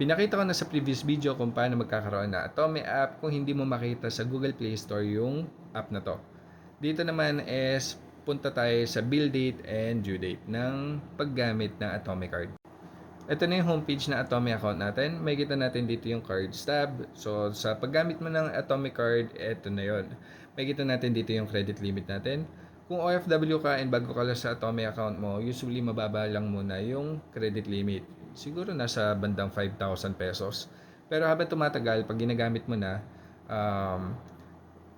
Pinakita ko na sa previous video kung paano magkakaroon na Atome app kung hindi mo makita sa Google Play Store yung app na to. Dito naman is punta tayo sa bill date and due date ng paggamit ng Atome card. Ito na yung homepage na Atome account natin. May kita natin dito yung cards tab. So sa paggamit mo ng Atome card, ito na yon. May kita natin dito yung credit limit natin. Kung OFW ka and bago ka lang sa Atome account mo, usually mababa lang muna yung credit limit. Siguro nasa bandang 5,000 pesos. Pero habang tumatagal, pag ginagamit mo na,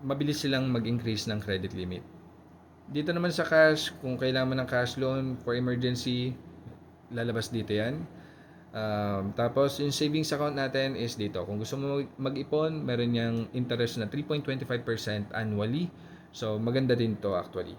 mabilis silang mag-increase ng credit limit. Dito naman sa cash, kung kailangan mo ng cash loan for emergency, lalabas dito yan. Tapos yung savings account natin is dito. Kung gusto mo mag-ipon, meron niyang interest na 3.25% annually. So maganda din to actually.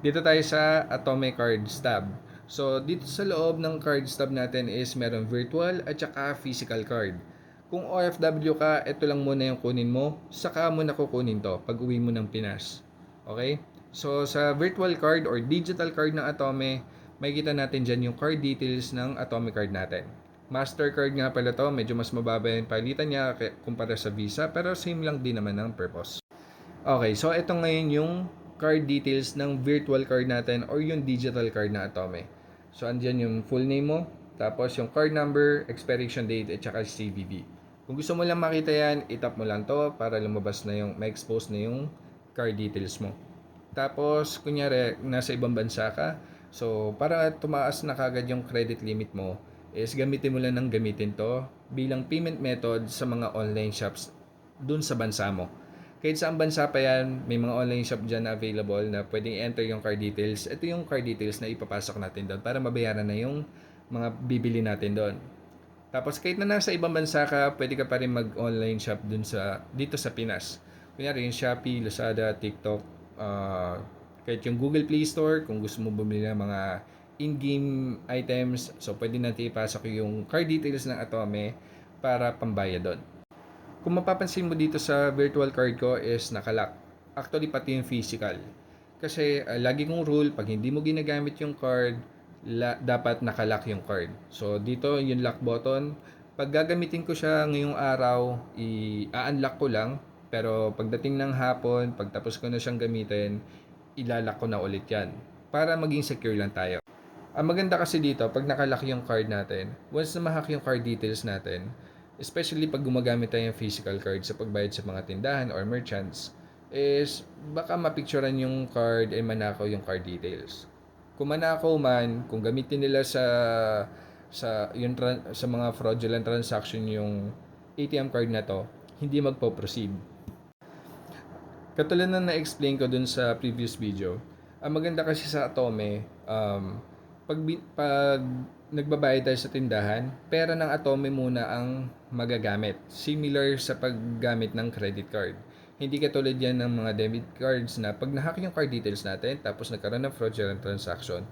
Dito tayo sa Atome Cards tab. So dito sa loob ng cards tab natin is meron virtual at saka physical card. Kung OFW ka, ito lang muna yung kunin mo, saka mo na kukunin to pag uwi mo ng Pinas. Okay? So sa virtual card or digital card ng Atome, makikita natin dyan yung card details ng Atome card natin. Mastercard nga pala to, medyo mas mababa yung palitan niya kumpara sa Visa, pero same lang din naman ng purpose. Okay, so ito ngayon yung card details ng virtual card natin or yung digital card na Atome. So andyan yung full name mo, tapos yung card number, expiration date, at saka CVV. Kung gusto mo lang makita yan, itap mo lang to para lumabas na yung, ma-expose na yung card details mo. Tapos, kunyari, nasa ibang bansa ka, so para tumaas na kagad yung credit limit mo, is gamitin mo lang ng gamitin to bilang payment method sa mga online shops dun sa bansa mo. Kahit saan bansa pa yan, may mga online shop dyan na available na pwedeng i-enter yung card details. Ito yung card details na ipapasok natin doon para mabayaran na yung mga bibili natin doon. Tapos kahit na nasa ibang bansa ka, pwede ka pa rin mag-online shop dito sa Pinas. Kunyari yung Shopee, Lazada, TikTok, kahit yung Google Play Store, kung gusto mo bumili ng mga in-game items, so pwede natin ipasok yung card details ng Atome para pambayad doon. Kung mapapansin mo dito sa virtual card ko is nakalock. Actually, pati yung physical. Kasi lagi kong rule, pag hindi mo ginagamit yung card, dapat nakalock yung card. So, dito yung lock button. Pag gagamitin ko siya ngayong araw, i-unlock ko lang. Pero pagdating ng hapon, pagtapos ko na siyang gamitin, ilalock ko na ulit yan. Para maging secure lang tayo. Ang maganda kasi dito, pag nakalock yung card natin, once na ma-hack yung card details natin, especially pag gumagamit tayo ng physical card sa pagbayad sa mga tindahan or merchants, is baka mapicturean yung card and manakaw yung card details. Kung manakaw man, kung gamitin nila sa mga fraudulent transaction yung ATM card na to, hindi magpo-proceed. Katulad na na-explain ko dun sa previous video, ang maganda kasi sa Atome, pag nagbabayad tayo sa tindahan, pera ng Atome muna ang magagamit. Similar sa paggamit ng credit card. Hindi katulad yan ng mga debit cards na pag nahack yung card details natin, tapos nagkaroon ng fraudulent transaction,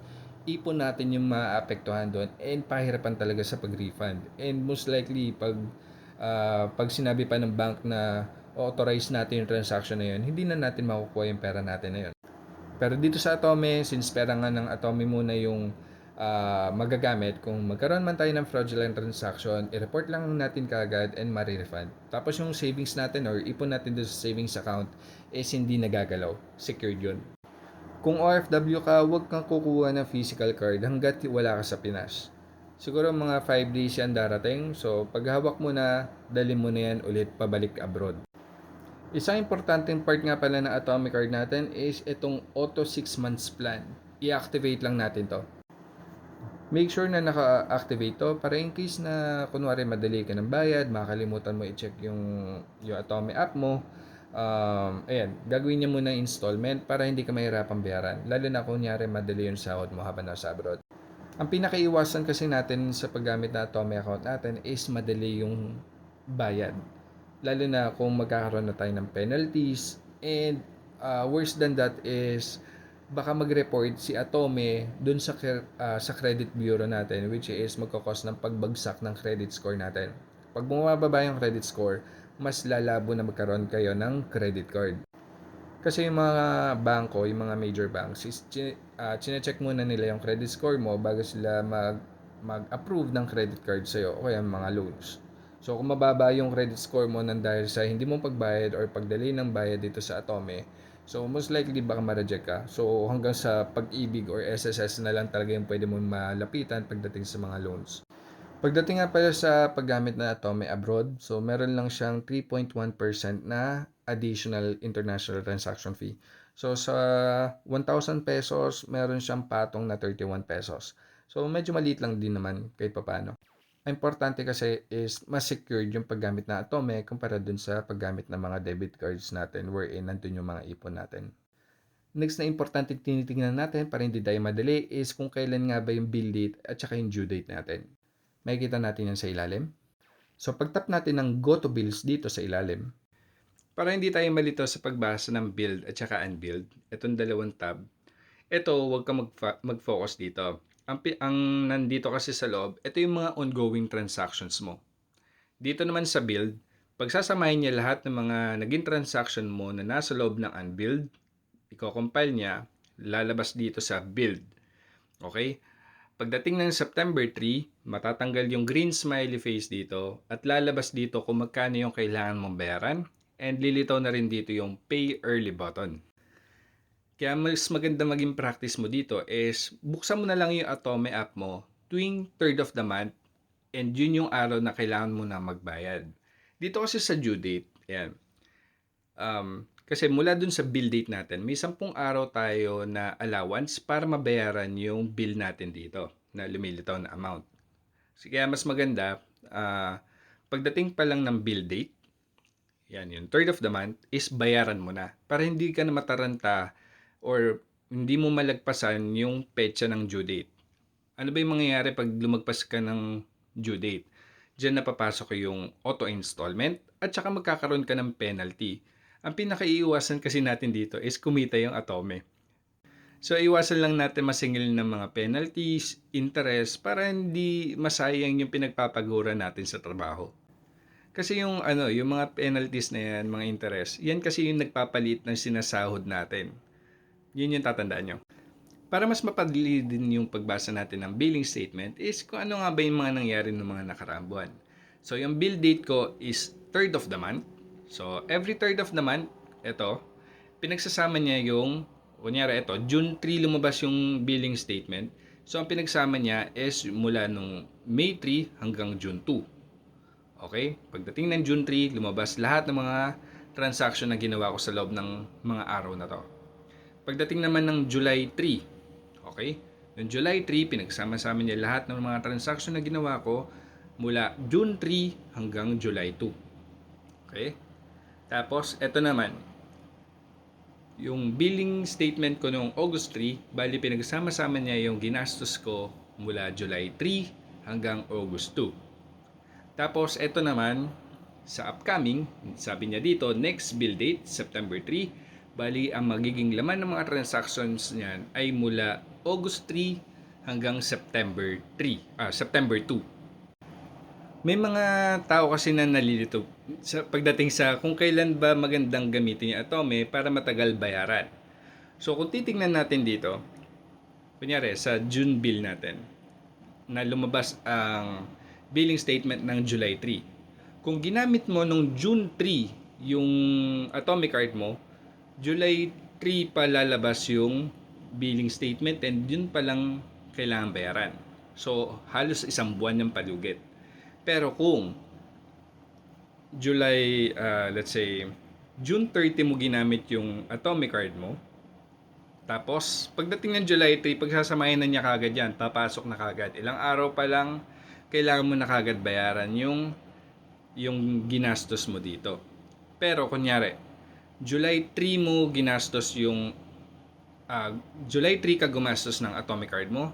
ipon natin yung maapektuhan doon and pahirapan talaga sa pag-refund. And most likely, pag sinabi pa ng bank na authorize natin yung transaction na yun, hindi na natin makukuha yung pera natin na yun. Pero dito sa Atome, since pera nga ng Atome muna yung magagamit, kung magkaroon man tayo ng fraudulent transaction, i-report lang natin kaagad and ma-refund. Tapos yung savings natin or ipon natin doon sa savings account is hindi nagagalaw. Secured yun. Kung OFW ka, huwag kang kukuha ng physical card hanggat wala ka sa Pinas. Siguro mga 5 days yan darating. So pag hawak mo na, dali mo na yan ulit pabalik abroad. Isang importanteng part nga pala ng Atomic Card natin is itong Auto 6 months plan. I-activate lang natin to. Make sure na naka-activate to para in case na kunwari madali ka ng bayad, makakalimutan mo i-check yung Atome app mo. Ayan, gagawin niya muna installment para hindi ka mahirapang bayaran. Lalo na kunyari madali yung sahod mo habang nasa abroad. Ang pinakaiwasan kasi natin sa paggamit ng Atome account natin is madali yung bayad. Lalo na kung magkakaroon na tayo ng penalties and worse than that is baka mag-report si Atome dun sa credit bureau natin, which is magkakos ng pagbagsak ng credit score natin. Pag bumababa yung credit score, mas lalabo na magkaroon kayo ng credit card. Kasi yung mga yung mga major banks, chinecheck muna nila yung credit score mo bago sila mag-approve ng credit card sa'yo o kaya mga loans. So kung mababa yung credit score mo nang dahil sa hindi mo pagbayad or pagdelay ng bayad dito sa Atome, so most likely baka ma-reject ka. So hanggang sa Pag-ibig or SSS na lang talaga yung pwede mo malapitan pagdating sa mga loans. Pagdating nga pala sa paggamit ng Atome abroad, so meron lang siyang 3.1% na additional international transaction fee. So sa 1,000 pesos, meron siyang patong na 31 pesos. So medyo maliit lang din naman kahit papaano. Ang importante kasi is mas secured yung paggamit ng Atome kumpara dun sa paggamit ng mga debit cards natin wherein nandun yung mga ipon natin. Next na importante tinitingnan natin para hindi tayo madali is kung kailan nga ba yung bill date at saka yung due date natin. Makikita natin yan sa ilalim. So pag-tap natin ng Go to Bills dito sa ilalim, para hindi tayo malito sa pagbasa ng build at saka unbuild, itong dalawang tab, ito huwag ka mag-focus dito. Ang nandito kasi sa loob, ito yung mga ongoing transactions mo. Dito naman sa build, pagsasamahin niya lahat ng mga naging transaction mo na nasa loob ng unbuild, i-compile niya, lalabas dito sa build. Okay? Pagdating ng September 3, matatanggal yung green smiley face dito at lalabas dito kung magkano yung kailangan mong bayaran and lilitaw na rin dito yung pay early button. Kaya mas maganda maging practice mo dito is buksan mo na lang yung Atome app mo tuwing 3rd of the month and yun yung araw na kailangan mo na magbayad. Dito kasi sa due date, yan. Kasi mula dun sa bill date natin, may 10 araw tayo na allowance para mabayaran yung bill natin dito na lumilitaw na amount. So, kaya mas maganda, pagdating pa lang ng bill date, yan, yung 3rd of the month, is bayaran mo na. Para hindi ka na mataranta or hindi mo malagpasan yung petsa ng due date. Ano ba yung mangyayari pag lumagpas ka ng due date? Diyan napapasok yung auto-installment at saka magkakaroon ka ng penalty. Ang pinakaiiwasan kasi natin dito is kumita yung Atome. So, iwasan lang natin masingil ng mga penalties, interest, para hindi masayang yung pinagpapagura natin sa trabaho. Kasi yung mga penalties na yan, mga interest, yan kasi yung nagpapalit ng sinasahod natin. Yun yung tatandaan nyo. Para mas mapadali din yung pagbasa natin ng billing statement is kung ano nga ba yung mga nangyari ng mga nakaraang buwan. So, yung bill date ko is 3rd of the month. So, every 3rd of the month, ito, pinagsasama niya yung, kunyari ito, June 3 lumabas yung billing statement. So, ang pinagsama niya is mula nung May 3 hanggang June 2. Okay? Pagdating ng June 3, lumabas lahat ng mga transaction na ginawa ko sa loob ng mga araw na to. Pagdating naman ng July 3, okay? Noong July 3, pinagsama-sama niya lahat ng mga transaction na ginawa ko mula June 3 hanggang July 2. Okay? Tapos, ito naman, yung billing statement ko noong August 3, bali pinagsama-sama niya yung ginastos ko mula July 3 hanggang August 2. Tapos, ito naman, sa upcoming, sabi niya dito, next bill date, September 3, bali ang magiging laman ng mga transactions niyan ay mula August 3 hanggang September 2. May mga tao kasi na nalilito sa pagdating sa kung kailan ba magandang gamitin yung Atome para matagal bayaran. So kung titingnan natin dito, kunyari sa June bill natin, na lumabas ang billing statement ng July 3. Kung ginamit mo nung June 3 yung Atome card mo, July 3 pa lalabas yung billing statement and yun pa lang kailangan bayaran. So halos isang buwan yung palugit. Pero kung let's say, June 30 mo ginamit yung Atome card mo, tapos pagdating ng July 3, pagsasamahin na niya kagad yan, papasok na kagad. Ilang araw pa lang, kailangan mo na kagad bayaran yung ginastos mo dito. Pero kunyari, July 3 mo ginastos July 3 ka gumastos ng Atome card mo,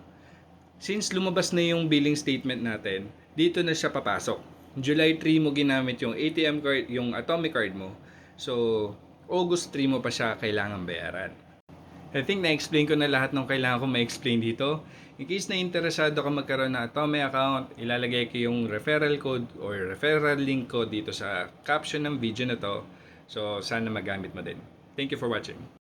since lumabas na yung billing statement natin, dito na siya papasok. July 3 mo ginamit yung ATM card, yung Atome card mo. So, August 3 mo pa siya kailangan bayaran. I think na-explain ko na lahat ng kailangan ko ma-explain dito. In case na interesado ka magkaroon ng Atome account, ilalagay ko yung referral code or referral link ko dito sa caption ng video na to. So, sana magamit mo din. Thank you for watching.